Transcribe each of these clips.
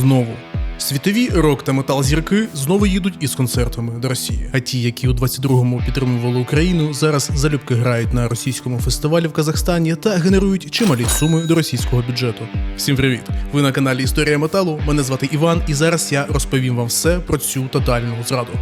Знову. Світові рок та метал-зірки знову їдуть із концертами до Росії. А ті, які у 22-му підтримували Україну, зараз залюбки грають на російському фестивалі в Казахстані та генерують чималі суми до російського бюджету. Всім привіт! Ви на каналі Історія Металу, мене звати Іван, і зараз я розповім вам все про цю тотальну зраду.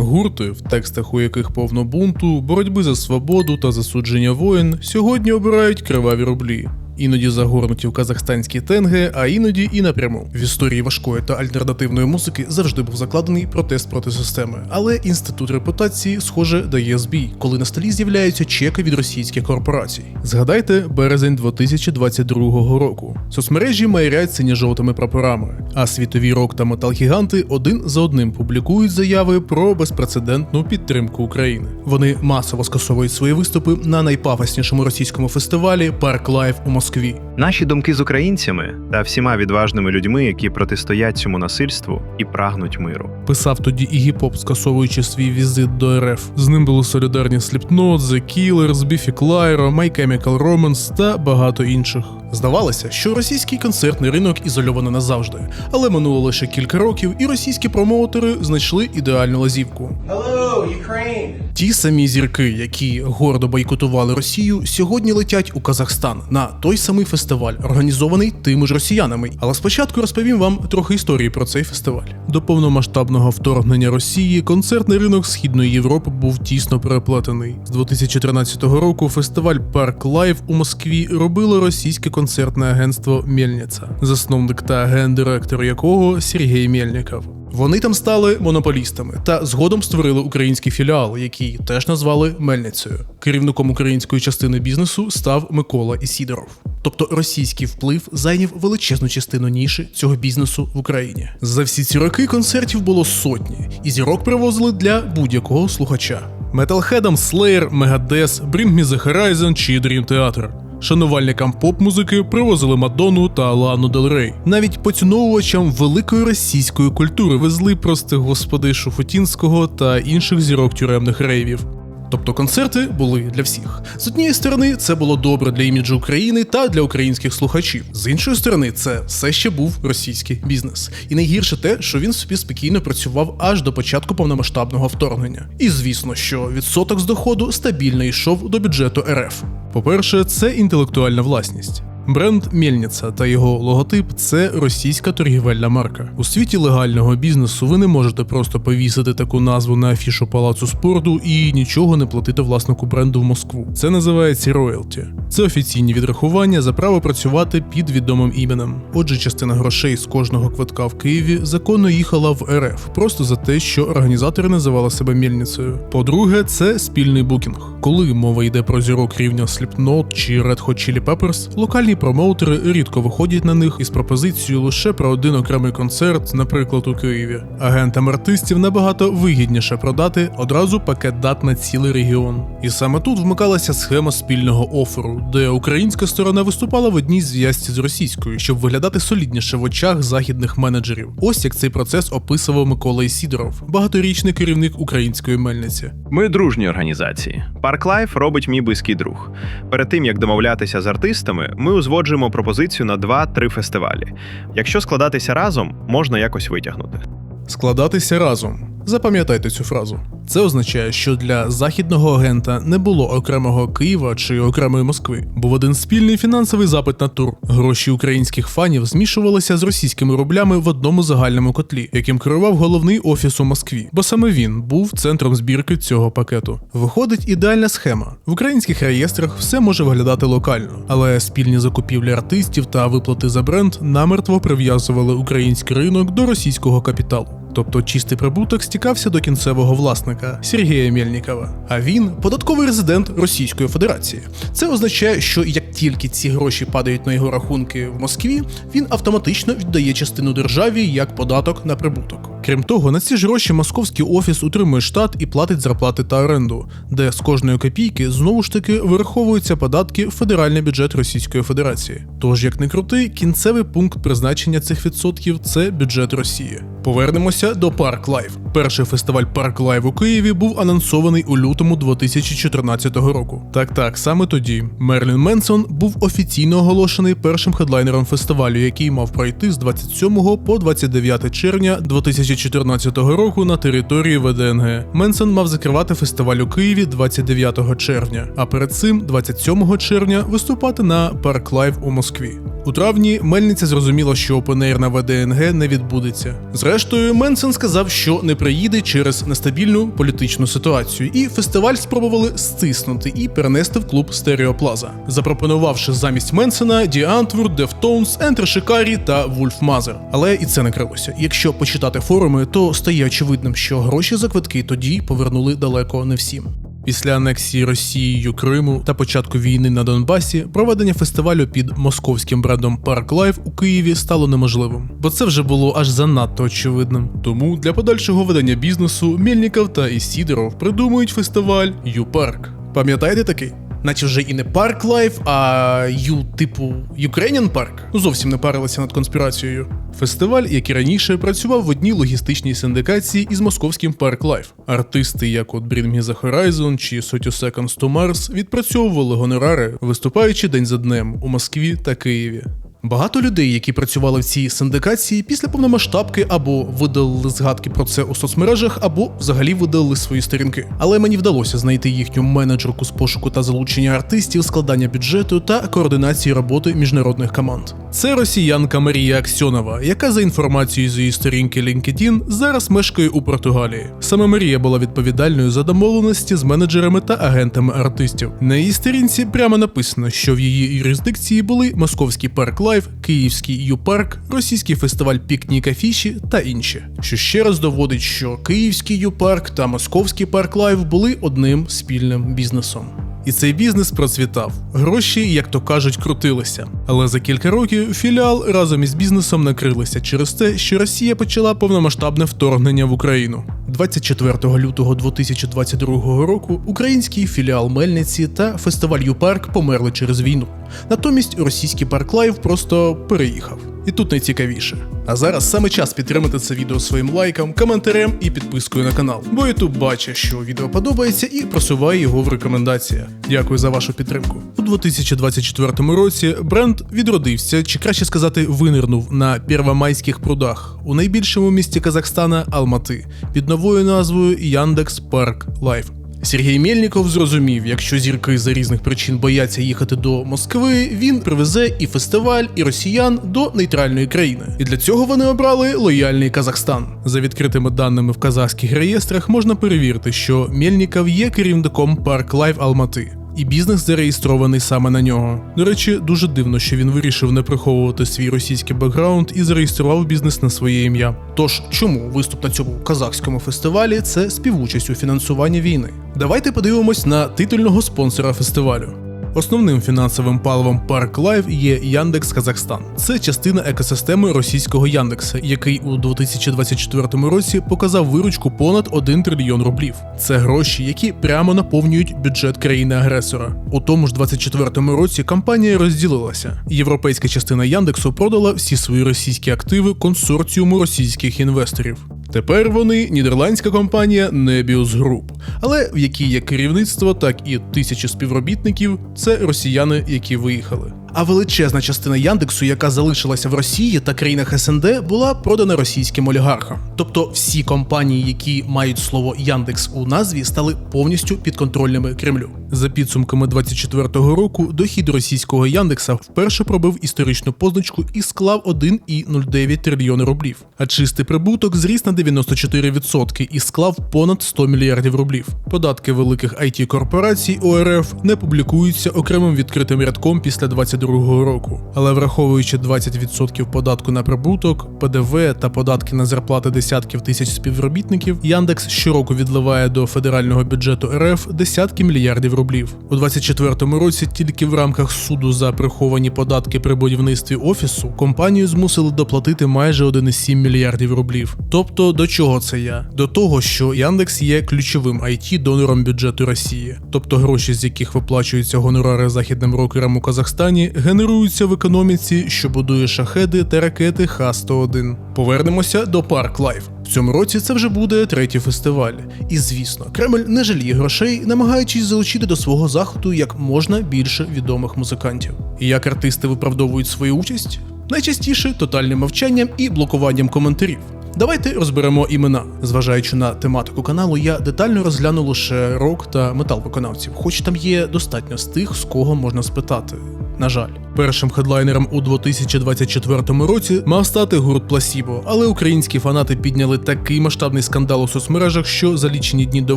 Гурти, в текстах у яких повно бунту, боротьби за свободу та засудження воїн, сьогодні обирають криваві рублі. Іноді загорнуті в казахстанські тенге, а іноді і напряму. В історії важкої та альтернативної музики завжди був закладений протест проти системи. Але інститут репутації, схоже, дає збій, коли на столі з'являються чеки від російських корпорацій. Згадайте березень 2022 року. Соцмережі майорять синьо-жовтими прапорами, а світові рок та метал-гіганти один за одним публікують заяви про безпрецедентну підтримку України. Вони масово скасовують свої виступи на найпафоснішому російському фестивалі Парк Лайв у Москві. Наші думки з українцями та всіма відважними людьми, які протистоять цьому насильству і прагнуть миру. Писав тоді Іггі Поп, скасовуючи свій візит до РФ. З ним були солідарні Slipknot, The Killers, Biffy Clyro, My Chemical Romance та багато інших. Здавалося, що російський концертний ринок ізольовано назавжди, але минуло лише кілька років, і російські промоутери знайшли ідеальну лазівку. Hello, Ukraine! Ті самі зірки, які гордо бойкотували Росію, сьогодні летять у Казахстан на той самий фестиваль, організований тими ж росіянами. Але спочатку розповім вам трохи історії про цей фестиваль. До повномасштабного вторгнення Росії концертний ринок Східної Європи був тісно переплетений. З 2013 року фестиваль Парк Лайв у Москві робило російське концертне агентство «Мельниця», засновник та гендиректор якого Сергій Мельников. Вони там стали монополістами та згодом створили український філіал, який теж назвали «Мельницею». Керівником української частини бізнесу став Микола Ісідоров. Тобто російський вплив зайняв величезну частину ніші цього бізнесу в Україні. За всі ці роки концертів було сотні, і зірок привозили для будь-якого слухача. Металхедам Slayer, Megadeth, Bring Me The Horizon чи Dream Theater. Шанувальникам поп-музики привозили Мадонну та Лану Дель Рей. Навіть поціновувачам великої російської культури везли, прости господи, Шуфутінського та інших зірок тюремних рейвів. Тобто концерти були для всіх. З однієї сторони, це було добре для іміджу України та для українських слухачів. З іншої сторони, це все ще був російський бізнес. І найгірше те, що він собі спокійно працював аж до початку повномасштабного вторгнення. І звісно, що відсоток з доходу стабільно йшов до бюджету РФ. По-перше, це інтелектуальна власність. Бренд «Мельниця» та його логотип – це російська торгівельна марка. У світі легального бізнесу ви не можете просто повісити таку назву на афішу Палацу спорту і нічого не платити власнику бренду в Москву. Це називається роялті. Це офіційні відрахування за право працювати під відомим іменем. Отже, частина грошей з кожного квитка в Києві законно їхала в РФ, просто за те, що організатори називали себе «Мельницею». По-друге, це спільний букінг. Коли мова йде про зірок рівня Slipknot чи Red Hot Chili Peppers, локальні промоутери рідко виходять на них із пропозицією лише про один окремий концерт, наприклад, у Києві. Агентам артистів набагато вигідніше продати одразу пакет дат на цілий регіон. І саме тут вмикалася схема спільного оферу, де українська сторона виступала в одній зв'язці з російською, щоб виглядати солідніше в очах західних менеджерів. Ось як цей процес описував Микола Ісідоров, багаторічний керівник української мельниці. Ми дружні організації. Парк Лайв робить мій близький друг. Перед тим, як домовлятися з артистами, ми узгоджуємо пропозицію на 2-3 фестивалі. Якщо складатися разом, можна якось витягнути. Складатися разом. Запам'ятайте цю фразу. Це означає, що для західного агента не було окремого Києва чи окремої Москви. Був один спільний фінансовий запит на тур. Гроші українських фанів змішувалися з російськими рублями в одному загальному котлі, яким керував головний офіс у Москві, бо саме він був центром збірки цього пакету. Виходить ідеальна схема. В українських реєстрах все може виглядати локально, але спільні закупівлі артистів та виплати за бренд намертво прив'язували український ринок до російського капіталу. Тобто чистий прибуток стікався до кінцевого власника Сергія Мельникова. А він – податковий резидент Російської Федерації. Це означає, що як тільки ці гроші падають на його рахунки в Москві, він автоматично віддає частину державі як податок на прибуток. Крім того, на ці ж гроші московський офіс утримує штат і платить зарплати та оренду, де з кожної копійки знову ж таки вираховуються податки в федеральний бюджет Російської Федерації. Тож, як не крути, кінцевий пункт призначення цих відсотків – це бюджет Росії. Повернемося до Park Life. Перший фестиваль Park Life у Києві був анонсований у лютому 2014 року. Так, саме тоді Мерлін Менсон був офіційно оголошений першим хедлайнером фестивалю, який мав пройти з 27 по 29 червня 2014 року на території ВДНГ. Менсон мав закривати фестиваль у Києві 29 червня, а перед цим 27 червня виступати на Park Life у Москві. У травні Мельниця зрозуміла, що опен-ейр на ВДНГ не відбудеться. Зрештою, Менсон сказав, що не приїде через нестабільну політичну ситуацію, і фестиваль спробували стиснути і перенести в клуб Стереоплаза, запропонувавши замість Менсона Die Antwoord, Deftones, Enter Shikari та Wolf Mother. Але і це не крилося. Якщо почитати форуми, то стає очевидним, що гроші за квитки тоді повернули далеко не всім. Після анексії Росією Криму та початку війни на Донбасі проведення фестивалю під московським брендом Park Life у Києві стало неможливим, бо це вже було аж занадто очевидним. Тому для подальшого ведення бізнесу Мельников та Ісідоров придумують фестиваль U-Park. Пам'ятаєте такий? Наче вже і не Park Life, а типу Ukrainian Park. Зовсім не парилися над конспірацією. Фестиваль, як і раніше, працював в одній логістичній синдикації із московським Park Life. Артисти, як от Bring Me The Horizon чи 30 Seconds to Mars, відпрацьовували гонорари, виступаючи день за днем у Москві та Києві. Багато людей, які працювали в цій синдикації, після повномасштабки або видалили згадки про це у соцмережах, або взагалі видалили свої сторінки. Але мені вдалося знайти їхню менеджерку з пошуку та залучення артистів, складання бюджету та координації роботи міжнародних команд. Це росіянка Марія Аксьонова, яка за інформацією з її сторінки LinkedIn зараз мешкає у Португалії. Саме Марія була відповідальною за домовленості з менеджерами та агентами артистів. На її сторінці прямо написано, що в її юрисдикції були московський Park Life, київський U-Park, російський фестиваль Пікнік Афіші та інші. Що ще раз доводить, що київський U-Park та московський Park Life були одним спільним бізнесом. І цей бізнес процвітав. Гроші, як то кажуть, крутилися. Але за кілька років філіал разом із бізнесом накрилися через те, що Росія почала повномасштабне вторгнення в Україну. 24 лютого 2022 року український філіал Мельниці та фестиваль U-Park померли через війну. Натомість російський Park Life просто переїхав. І тут найцікавіше. А зараз саме час підтримати це відео своїм лайком, коментарем і підпискою на канал. Бо YouTube бачить, що відео подобається і просуває його в рекомендаціях. Дякую за вашу підтримку. У 2024 році бренд відродився, чи краще сказати, винирнув на Первомайських прудах у найбільшому місті Казахстана Алмати під новою назвою Яндекс Park Life. Сергій Мельников зрозумів, якщо зірки за різних причин бояться їхати до Москви, він привезе і фестиваль, і росіян до нейтральної країни. І для цього вони обрали лояльний Казахстан. За відкритими даними в казахських реєстрах можна перевірити, що Мельников є керівником Park Life Алмати. І бізнес зареєстрований саме на нього. До речі, дуже дивно, що він вирішив не приховувати свій російський бекграунд і зареєстрував бізнес на своє ім'я. Тож, чому виступ на цьому казахському фестивалі – це співучасть у фінансуванні війни? Давайте подивимось на титульного спонсора фестивалю. Основним фінансовим паливом Park Life є Яндекс Казахстан. Це частина екосистеми російського Яндекса, який у 2024 році показав виручку понад 1 трильйон рублів. Це гроші, які прямо наповнюють бюджет країни-агресора. У тому ж 2024 році компанія розділилася. Європейська частина Яндексу продала всі свої російські активи консорціуму російських інвесторів. Тепер вони нідерландська компанія Nebius Group, але в якій є керівництво, так і тисячі співробітників – це росіяни, які виїхали. А величезна частина Яндексу, яка залишилася в Росії та країнах СНД, була продана російським олігархам. Тобто всі компанії, які мають слово Яндекс у назві, стали повністю підконтрольними Кремлю. За підсумками 2024 року, дохід російського Яндекса вперше пробив історичну позначку і склав 1,09 трильйона рублів. А чистий прибуток зріс на 94% і склав понад 100 мільярдів рублів. Податки великих IT-корпорацій ОРФ не публікуються окремим відкритим рядком після 2022 2022 року. Але враховуючи 20% податку на прибуток, ПДВ та податки на зарплати десятків тисяч співробітників, Яндекс щороку відливає до федерального бюджету РФ десятки мільярдів рублів. У 2024 році тільки в рамках суду за приховані податки при будівництві офісу компанію змусили доплатити майже 1,7 мільярдів рублів. Тобто до чого це я? До того, що Яндекс є ключовим IT-донором бюджету Росії. Тобто гроші, з яких виплачуються гонорари західним рокерам у Казахстані, генеруються в економіці, що будує шахеди та ракети Х-101. Повернемося до Park Life. В цьому році це вже буде третій фестиваль. І звісно, Кремль не жаліє грошей, намагаючись залучити до свого заходу як можна більше відомих музикантів. І як артисти виправдовують свою участь? Найчастіше тотальним мовчанням і блокуванням коментарів. Давайте розберемо імена. Зважаючи на тематику каналу, я детально розгляну лише рок та метал виконавців, хоч там є достатньо з тих, з кого можна спитати. На жаль. Першим хедлайнером у 2024 році мав стати гурт Placebo, але українські фанати підняли такий масштабний скандал у соцмережах, що за лічені дні до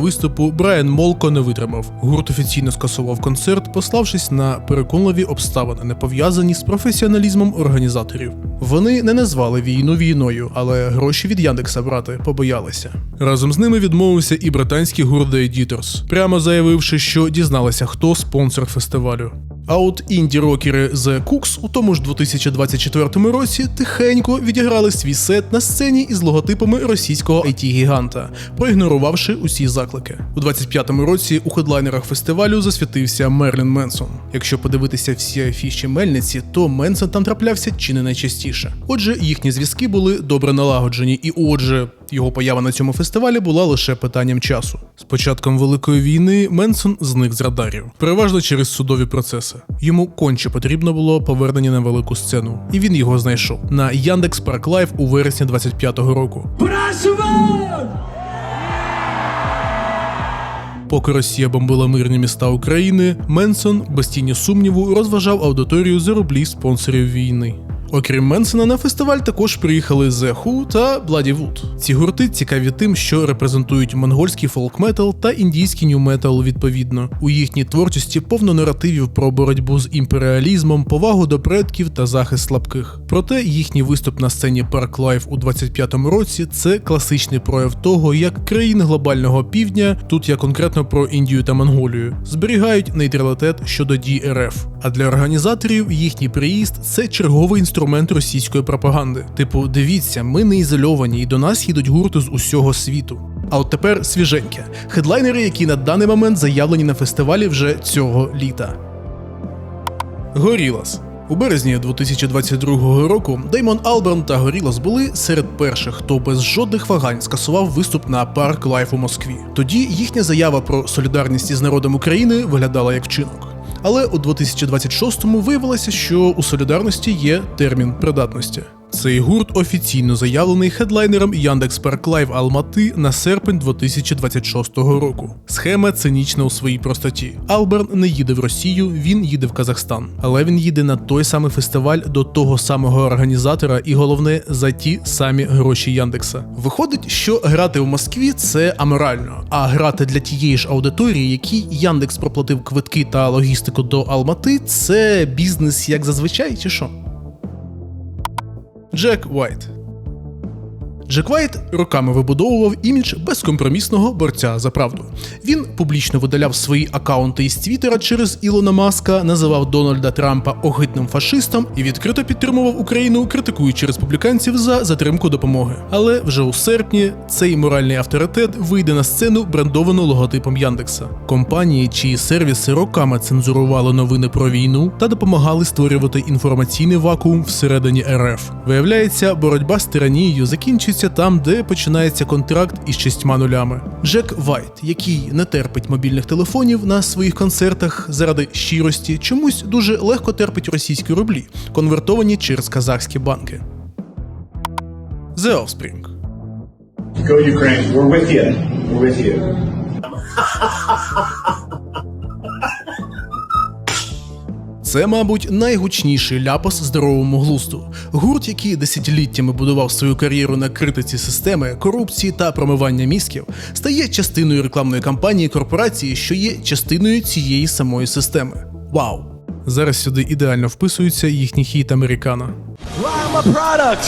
виступу Брайан Молко не витримав. Гурт офіційно скасував концерт, пославшись на переконливі обставини, не пов'язані з професіоналізмом організаторів. Вони не назвали війну війною, але гроші від Яндекса брати побоялися. Разом з ними відмовився і британський гурт The Editors, прямо заявивши, що дізналися, хто спонсор фестивалю. А от інді-рокери The Cooks у тому ж 2024 році тихенько відіграли свій сет на сцені із логотипами російського IT-гіганта, проігнорувавши усі заклики. У 25-му році у хедлайнерах фестивалю засвітився Мерлін Менсон. Якщо подивитися всі афіші мельниці, то Менсон там траплявся чи не найчастіше. Отже, їхні зв'язки були добре налагоджені, і отже, його поява на цьому фестивалі була лише питанням часу. З початком Великої війни Менсон зник з радарів, переважно через судові процеси. Йому конче потрібно було повернення на велику сцену, і він його знайшов на Яндекс Park Life у вересні 25-го року. Поки Росія бомбила мирні міста України, Менсон, без тіні сумніву, розважав аудиторію за рублі спонсорів війни. Окрім Менсона, на фестиваль також приїхали The Who та Bloody Wood. Ці гурти цікаві тим, що репрезентують монгольський фолк-метал та індійський нью-метал відповідно. У їхній творчості повно наративів про боротьбу з імперіалізмом, повагу до предків та захист слабких. Проте їхній виступ на сцені Park Life у 25-му році – це класичний прояв того, як країни глобального півдня, тут я конкретно про Індію та Монголію, зберігають нейтралітет щодо дій РФ. А для організаторів їхній приїзд – це черговий інструмент російської пропаганди. Типу, дивіться, ми не ізольовані і до нас їдуть гурти з усього світу. А от тепер свіженьке. Хедлайнери, які на даний момент заявлені на фестивалі вже цього літа. Gorillaz. У березні 2022 року Деймон Алберн та Gorillaz були серед перших, хто без жодних вагань скасував виступ на Park Life у Москві. Тоді їхня заява про солідарність із народом України виглядала як вчинок. Але у 2026-му виявилося, що у солідарності є термін придатності. Цей гурт офіційно заявлений хедлайнером Яндекс Park Life Алмати на серпень 2026 року. Схема цинічна у своїй простоті. Алберн не їде в Росію, він їде в Казахстан. Але він їде на той самий фестиваль до того самого організатора і, головне, за ті самі гроші Яндекса. Виходить, що грати в Москві – це аморально, а грати для тієї ж аудиторії, якій Яндекс проплатив квитки та логістику до Алмати – це бізнес як зазвичай, чи що? Джек Вайт. Джек Вайт роками вибудовував імідж безкомпромісного борця за правду. Він публічно видаляв свої акаунти із Твіттера через Ілона Маска, називав Дональда Трампа огидним фашистом і відкрито підтримував Україну, критикуючи республіканців за затримку допомоги. Але вже у серпні цей моральний авторитет вийде на сцену, брендовану логотипом Яндекса. Компанії, чиї сервіси роками цензурували новини про війну та допомагали створювати інформаційний вакуум всередині РФ. Виявляється, боротьба з тиранією закінчується там, де починається контракт із 6 нулями. Джек Вайт, який не терпить мобільних телефонів на своїх концертах заради щирості, чомусь дуже легко терпить російські рублі, конвертовані через казахські банки. The Offspring. Go Ukraine, we're with you. We're with you. Це, мабуть, найгучніший ляпас здоровому глузду. Гурт, який десятиліттями будував свою кар'єру на критиці системи, корупції та промивання мізків, стає частиною рекламної кампанії корпорації, що є частиною цієї самої системи. Вау! Зараз сюди ідеально вписується їхній хіт «Американо». I'm a product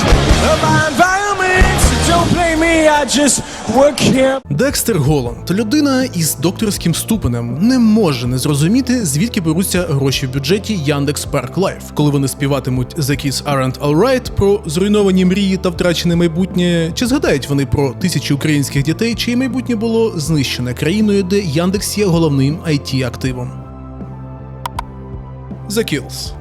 of my environment, so don't blame me, I just work here. Декстер Голланд, людина із докторським ступенем, не може не зрозуміти, звідки беруться гроші в бюджеті Яндекс Парк Лайф, коли вони співатимуть «The Kids Aren't Alright» про зруйновані мрії та втрачене майбутнє, чи згадають вони про тисячі українських дітей, чиє майбутнє було знищене країною, де Яндекс є головним IT-активом. The Kills.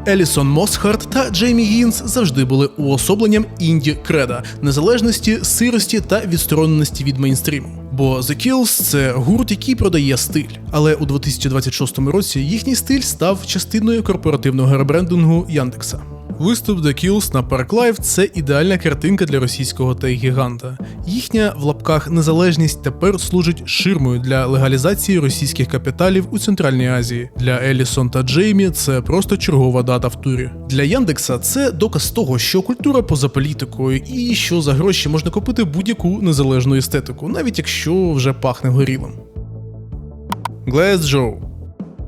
Елісон Мосхарт та Джеймі Гінс завжди були уособленням інді-креда, незалежності, сирості та відстороненості від мейнстріму. Бо The Kills – це гурт, який продає стиль. Але у 2026 році їхній стиль став частиною корпоративного ребрендингу Яндекса. Виступ The Kills на Park Life – це ідеальна картинка для російського тех-гіганта. Їхня, в лапках, незалежність тепер служить ширмою для легалізації російських капіталів у Центральній Азії. Для Елісон та Джеймі це просто чергова дата в турі. Для Яндекса це доказ того, що культура поза політикою і що за гроші можна купити будь-яку незалежну естетику, навіть якщо вже пахне горілим. Glass Joe.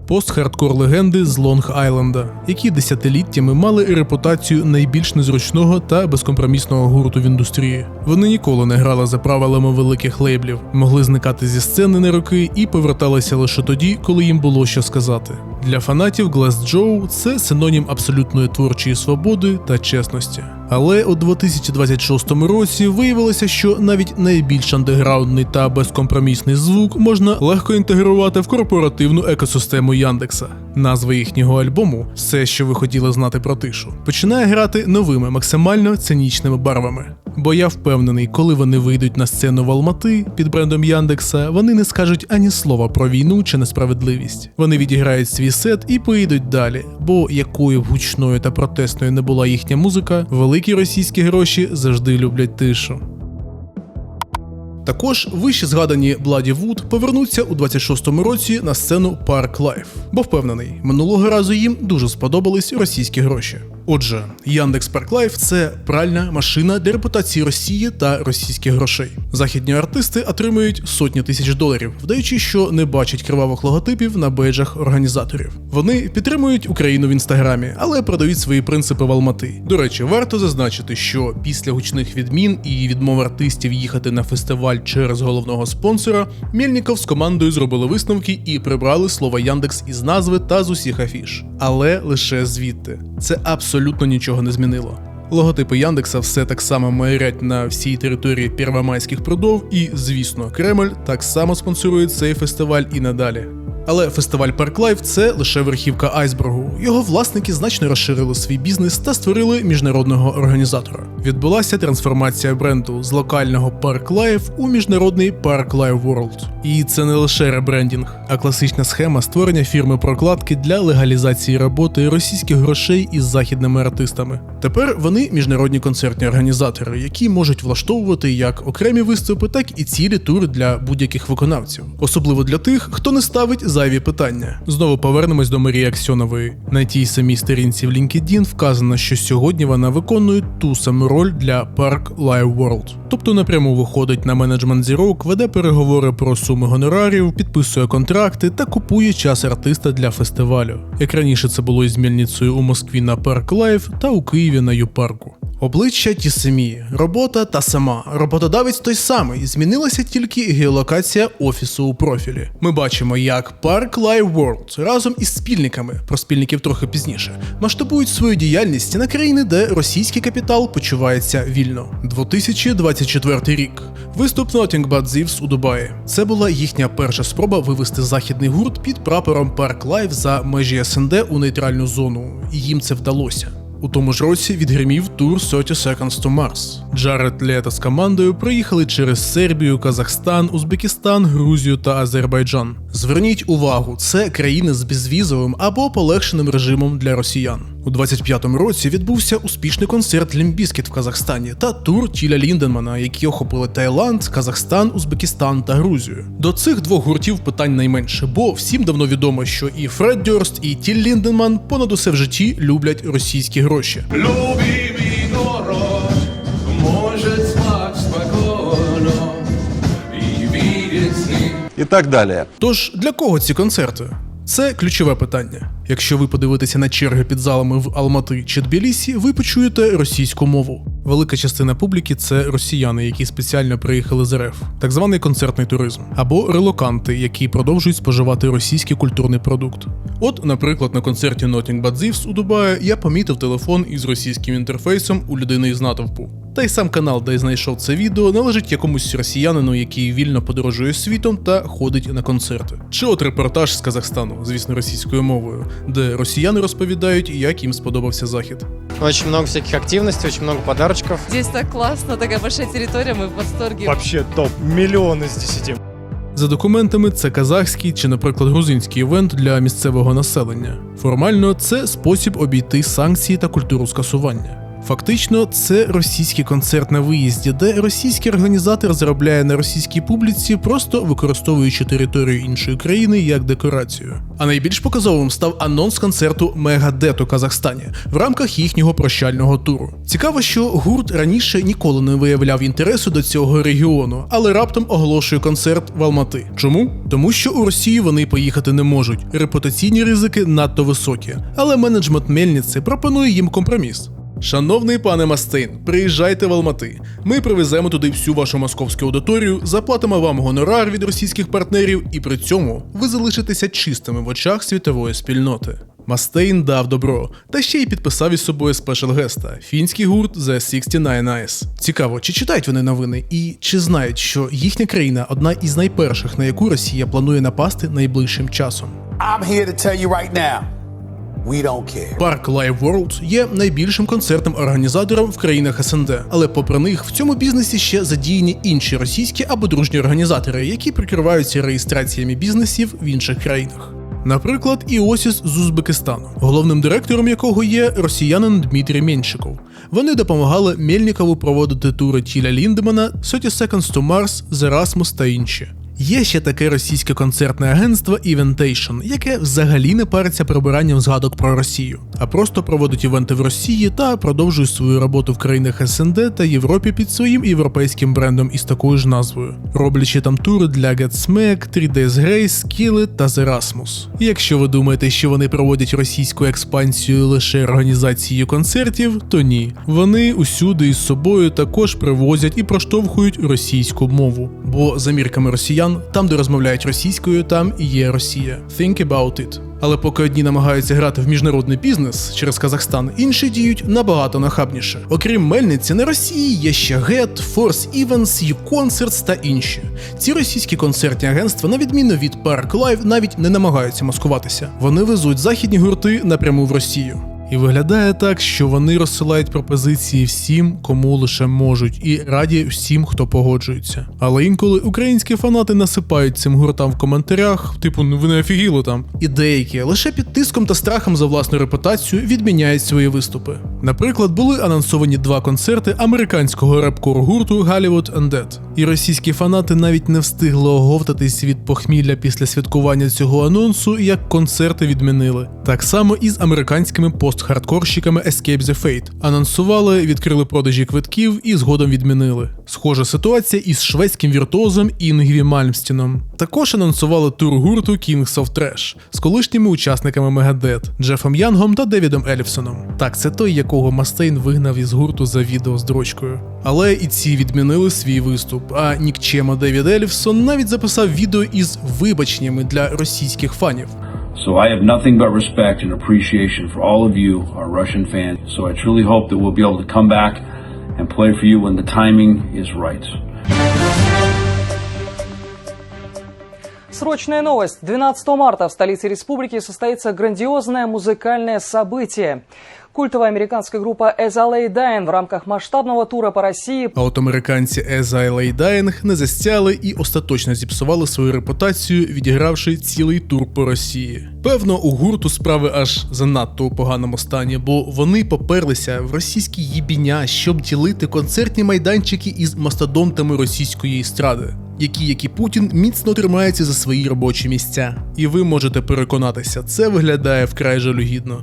Пост-хардкор легенди з Лонг-Айленда, які десятиліттями мали репутацію найбільш незручного та безкомпромісного гурту в індустрії. Вони ніколи не грали за правилами великих лейблів, могли зникати зі сцени на роки і поверталися лише тоді, коли їм було що сказати. Для фанатів Glass Joe – це синонім абсолютної творчої свободи та чесності. Але у 2026 році виявилося, що навіть найбільш андеграундний та безкомпромісний звук можна легко інтегрувати в корпоративну екосистему Яндекса. Назва їхнього альбому «Все, що ви хотіли знати про тишу» починає грати новими, максимально цинічними барвами. Бо я впевнений, коли вони вийдуть на сцену в Алмати під брендом Яндекса, вони не скажуть ані слова про війну чи несправедливість. Вони відіграють свій сет і поїдуть далі, бо якою б гучною та протестною не була їхня музика, великі російські гроші завжди люблять тишу. Також вище згадані Bloody Wood повернуться у 26-му році на сцену Park Life, бо впевнений, минулого разу їм дуже сподобались російські гроші. Отже, Яндекс Парк Лайф – це пральна машина для репутації Росії та російських грошей. Західні артисти отримують сотні тисяч доларів, вдаючи, що не бачать кривавих логотипів на бейджах організаторів. Вони підтримують Україну в інстаграмі, але продають свої принципи в Алмати. До речі, варто зазначити, що після гучних відмін і відмов артистів їхати на фестиваль через головного спонсора, Мельніков з командою зробили висновки і прибрали слово Яндекс із назви та з усіх афіш. Але лише звідти. Це абсолютно нічого не змінило. Логотипи Яндекса все так само майорять на всій території первомайських прудов і, звісно, Кремль так само спонсорує цей фестиваль і надалі. Але фестиваль Park Life – це лише верхівка айсбергу. Його власники значно розширили свій бізнес та створили міжнародного організатора. Відбулася трансформація бренду з локального Park Life у міжнародний Park Life World. І це не лише ребрендінг, а класична схема створення фірми-прокладки для легалізації роботи російських грошей із західними артистами. Тепер вони міжнародні концертні організатори, які можуть влаштовувати як окремі виступи, так і цілі тури для будь-яких виконавців. Особливо для тих, хто не ставить зайві питання. Знову повернемось до Марії Аксьонової. На тій самій сторінці в LinkedIn вказано, що сьогодні вона виконує ту саму роль для Park Life World. Тобто напряму виходить на менеджмент зірок, веде переговори про суми гонорарів, підписує контракти та купує час артиста для фестивалю. Як раніше це було із Мельницею у Москві на Park Life та у Києві на Ю-парку. Обличчя ті самі, робота та сама, роботодавець той самий, змінилася тільки геолокація офісу у профілі. Ми бачимо, як Park Life World разом із спільниками, про спільників трохи пізніше, масштабують свою діяльність на країни, де російський капітал почувається вільно. 2024 рік. Виступ Nothing But Thieves у Дубаї. Це була їхня перша спроба вивести західний гурт під прапором Park Life за межі СНД у нейтральну зону, і їм це вдалося. У тому ж році відгримів тур 30 Seconds to Mars. Джаред Лето з командою приїхали через Сербію, Казахстан, Узбекистан, Грузію та Азербайджан. Зверніть увагу, це країни з безвізовим або полегшеним режимом для росіян. У 25-му році відбувся успішний концерт Limp Bizkit в Казахстані та тур Тіля Ліндемана, які охопили Таїланд, Казахстан, Узбекистан та Грузію. До цих двох гуртів питань найменше, бо всім давно відомо, що і Фред Дьорст, і Тіль Ліндеман понад усе в житті люблять російські гроші. Любимый город может спать спокойно и видеть сны. и так далее. Тож для кого ці концерти? Це ключове питання. Якщо ви подивитеся на черги під залами в Алмати чи Тбілісі, ви почуєте російську мову. Велика частина публіки – це росіяни, які спеціально приїхали з РФ, так званий концертний туризм, або релоканти, які продовжують споживати російський культурний продукт. От, наприклад, на концерті Nothing But Thieves у Дубаї я помітив телефон із російським інтерфейсом у людини із натовпу. Та й сам канал, де я знайшов це відео, належить якомусь росіянину, який вільно подорожує світом та ходить на концерти. Чи от репортаж з Казахстану, звісно, російською мовою, де росіяни розповідають, як їм сподобався захід. Очень много всяких активностей, очень много подарочков. Здесь так классно, такая большая территория, мы в восторге. Вообще топ. Миллион из 10. За документами, це казахський чи, наприклад, грузинський івент для місцевого населення. Формально, це спосіб обійти санкції та культуру скасування. Фактично, це російський концерт на виїзді, де російський організатор заробляє на російській публіці, просто використовуючи територію іншої країни як декорацію. А найбільш показовим став анонс концерту Мегадет у Казахстані в рамках їхнього прощального туру. Цікаво, що гурт раніше ніколи не виявляв інтересу до цього регіону, але раптом оголошує концерт в Алмати. Чому? Тому що у Росію вони поїхати не можуть, репутаційні ризики надто високі. Але менеджмент Мельниці пропонує їм компроміс. Шановний пане Мастейн, приїжджайте в Алмати. Ми привеземо туди всю вашу московську аудиторію, заплатимо вам гонорар від російських партнерів, і при цьому ви залишитеся чистими в очах світової спільноти. Мастейн дав добро, та ще й підписав із собою спешл-геста – фінський гурт The 69 Eyes. Цікаво, чи читають вони новини і чи знають, що їхня країна – одна із найперших, на яку Росія планує напасти найближчим часом. I'm here to tell you right now, we don't care. Park Live World є найбільшим концертним організатором в країнах СНД, але попри них в цьому бізнесі ще задіяні інші російські або дружні організатори, які прикриваються реєстраціями бізнесів в інших країнах. Наприклад, Іосіс з Узбекистану, головним директором якого є росіянин Дмитрій Меншиков. Вони допомагали Мельникову проводити тури Тіля Ліндемана, 30 Seconds to Mars, The Rasmus та інші. Є ще таке російське концертне агентство Eventation, яке взагалі не париться прибиранням згадок про Росію, а просто проводить івенти в Росії та продовжує свою роботу в країнах СНД та Європі під своїм європейським брендом із такою ж назвою, роблячи там тури для Godsmack, 3 Days Grace, Skillet та The Rasmus. І якщо ви думаєте, що вони проводять російську експансію лише організацією концертів, то ні. Вони усюди із собою також привозять і проштовхують російську мову. Бо за мірками росіян, там, де розмовляють російською, там і є Росія. Think about it. Але поки одні намагаються грати в міжнародний бізнес через Казахстан, інші діють набагато нахабніше. Окрім Мельниці, на Росії є ще Get, Force Events, U-Concerts та інші. Ці російські концертні агентства, на відміну від Park Live, навіть не намагаються маскуватися. Вони везуть західні гурти напряму в Росію. І виглядає так, що вони розсилають пропозиції всім, кому лише можуть, і раді всім, хто погоджується. Але інколи українські фанати насипають цим гуртам в коментарях, типу, ну ви не офігіли там. І деякі лише під тиском та страхом за власну репутацію відміняють свої виступи. Наприклад, були анонсовані 2 концерти американського реп-кор гурту Hollywood Undead. І російські фанати навіть не встигли оговтатись від похмілля після святкування цього анонсу, як концерти відмінили. Так само і з американськими пост-хардкорщиками Escape the Fate. Анонсували, відкрили продажі квитків і згодом відмінили. Схожа ситуація із шведським віртуозом Інгві Мальмстіном. Також анонсували тур гурту Kings of Trash з колишніми учасниками Megadeth Джефом Янгом та Девідом Еліфсоном. Так, це той, якого Мастейн вигнав із гурту за відео з дрочкою. Але і ці відмінили свій виступ, а нікчема Девід Еліфсон навіть записав відео із вибаченнями для російських фанів. So I have nothing but respect and appreciation for all of you, our Russian fans. So I truly hope that we'll be able to come back and play for you when the timing is right. Срочная новость. 12 марта в столице республики состоится грандиозное музыкальное событие. Культовая американская группа As I Lay Dying в рамках масштабного тура по Росії. А от американці As I Lay Dying не застяли і остаточно зіпсували свою репутацію, відігравши цілий тур по Росії. Певно, у гурту справи аж занадто у поганому стані, бо вони поперлися в російські їбіння, щоб ділити концертні майданчики із мастодонтами російської естради, які, як і Путін, міцно тримаються за свої робочі місця. І ви можете переконатися, це виглядає вкрай жалюгідно.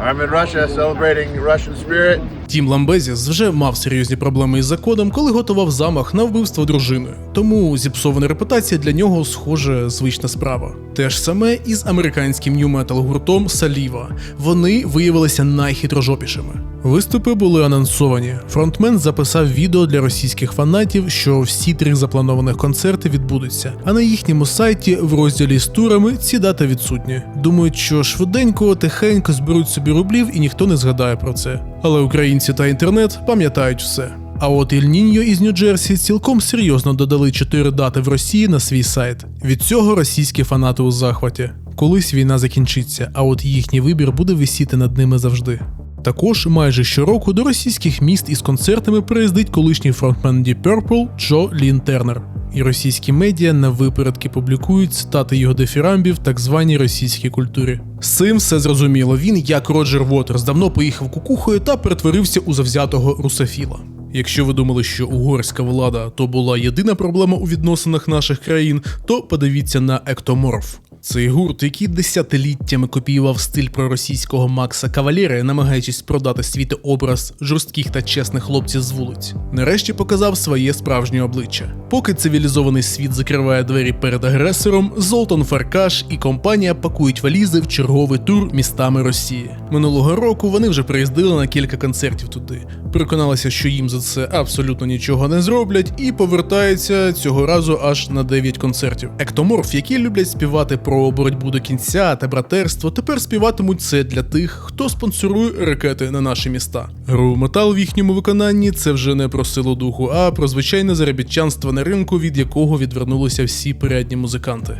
I'm in Russia celebrating Russian spirit. Тім Ламбезіс вже мав серйозні проблеми із законом, коли готував замах на вбивство дружини. Тому зіпсована репутація для нього, схоже, звична справа. Те ж саме і з американським нью-метал гуртом Саліва. Вони виявилися найхитрожопішими. Виступи були анонсовані. Фронтмен записав відео для російських фанатів, що всі 3 запланованих концерти відбудуться. А на їхньому сайті в розділі з турами ці дати відсутні. Думають, що швиденько, тихенько зберуть собі рублів і ніхто не згадає про це. Але українці та інтернет пам'ятають все. А от Іль Ніньо із Нью-Джерсі цілком серйозно додали 4 дати в Росії на свій сайт. Від цього російські фанати у захваті. Колись війна закінчиться, а от їхній вибір буде висіти над ними завжди. Також майже щороку до російських міст із концертами приїздить колишній фронтмен Deep Purple Джо Лін Тернер. І російські медіа на випередки публікують цитати його дифірамбів в так званій російській культурі. З цим все зрозуміло. Він, як Роджер Вотерс, давно поїхав кукухою та перетворився у завзятого русофіла. Якщо ви думали, що угорська влада то була єдина проблема у відносинах наших країн, то подивіться на Ектоморф. Цей гурт, який десятиліттями копіював стиль проросійського Макса Кавалєри, намагаючись продати світу образ жорстких та чесних хлопців з вулиць, нарешті показав своє справжнє обличчя. Поки цивілізований світ закриває двері перед агресором, Золтан Фаркаш і компанія пакують валізи в черговий тур містами Росії. Минулого року вони вже приїздили на кілька концертів туди, переконалися, що їм за це абсолютно нічого не зроблять, і повертаються цього разу аж на 9 концертів. Ектоморф, які люблять співати про боротьбу до кінця та братерство, тепер співатимуть це для тих, хто спонсорує ракети на наші міста. Гру метал в їхньому виконанні – це вже не про силу духу, а про звичайне заробітчанство на ринку, від якого відвернулися всі порядні музиканти.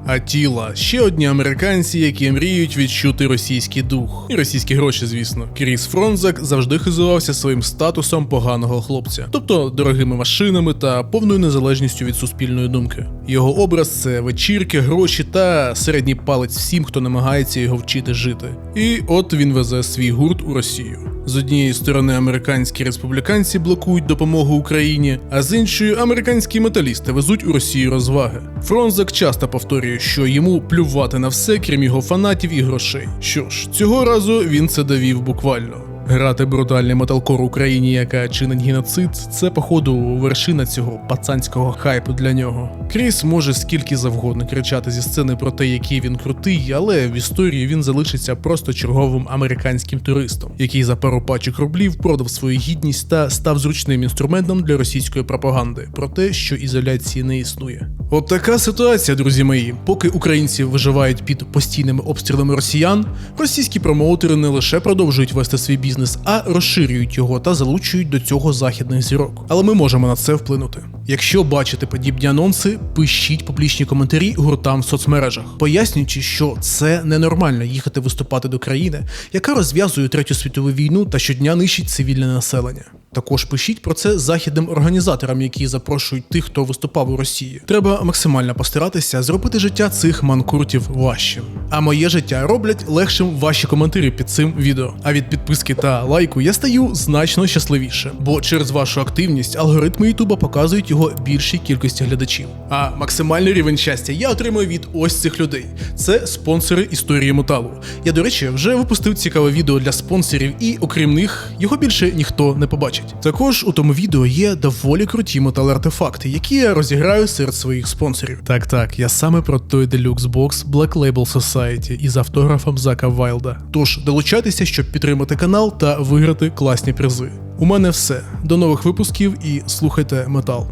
Атіла – ще одні американці, які мріють відчути російський дух. І російські гроші, звісно. Кріс Фронзак завжди хизувався своїм статусом поганого хлопця. Тобто дорогими машинами та повною незалежністю від суспільної думки. Його образ – це вечірки, гроші та середній палець всім, хто намагається його вчити жити. І от він везе свій гурт у Росію. З однієї сторони американські республіканці блокують допомогу Україні, а з іншої американські металісти везуть у Росію розваги. Фронзак часто повторює, що йому плювати на все, крім його фанатів і грошей. Що ж, цього разу він це довів буквально. Грати брутальний металкор Україні, яка чинить геноцид, це, походу, вершина цього пацанського хайпу для нього. Кріс може скільки завгодно кричати зі сцени про те, який він крутий, але в історії він залишиться просто черговим американським туристом, який за пару пачок рублів продав свою гідність та став зручним інструментом для російської пропаганди про те, що ізоляції не існує. От така ситуація, друзі мої. Поки українці виживають під постійними обстрілами росіян, російські промоутери не лише продовжують вести свій бізнес, а розширюють його та залучують до цього західних зірок. Але ми можемо на це вплинути. Якщо бачите подібні анонси, пишіть публічні коментарі гуртам в соцмережах, пояснюючи, що це ненормально їхати виступати до країни, яка розв'язує Третю світову війну та щодня нищить цивільне населення. Також пишіть про це західним організаторам, які запрошують тих, хто виступав у Росії. Треба максимально постаратися зробити життя цих манкуртів важчим. А моє життя роблять легшим ваші коментарі під цим відео. А від підписки та лайку я стаю значно щасливіше, бо через вашу активність алгоритми Ютуба показують його більшій кількості глядачів. А максимальний рівень щастя я отримую від ось цих людей. Це спонсори історії металу. Я, до речі, вже випустив цікаве відео для спонсорів, і окрім них, його більше ніхто не побачить. Також у тому відео є доволі круті метал-артефакти, які я розіграю серед своїх спонсорів. Так, я саме про той Deluxe Box Black Label Society із автографом Зака Вайлда. Тож долучайтеся, щоб підтримати канал та виграти класні призи. У мене все. До нових випусків і слухайте метал.